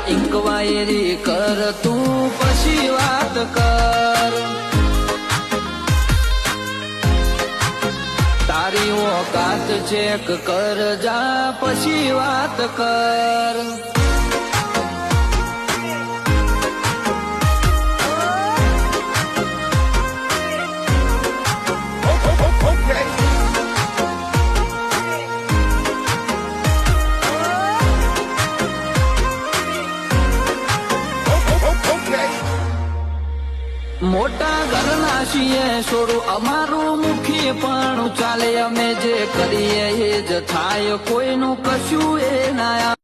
inquiry કર તું પછી વાત કર તારી ઓકાત ચેક કર જા પછી વાત કર મોટા ઘરના છીએ છોડું અમારું મુખી પણ ચાલે અમે જે કરીએ એ જ થાય કોઈનું કશું એ ના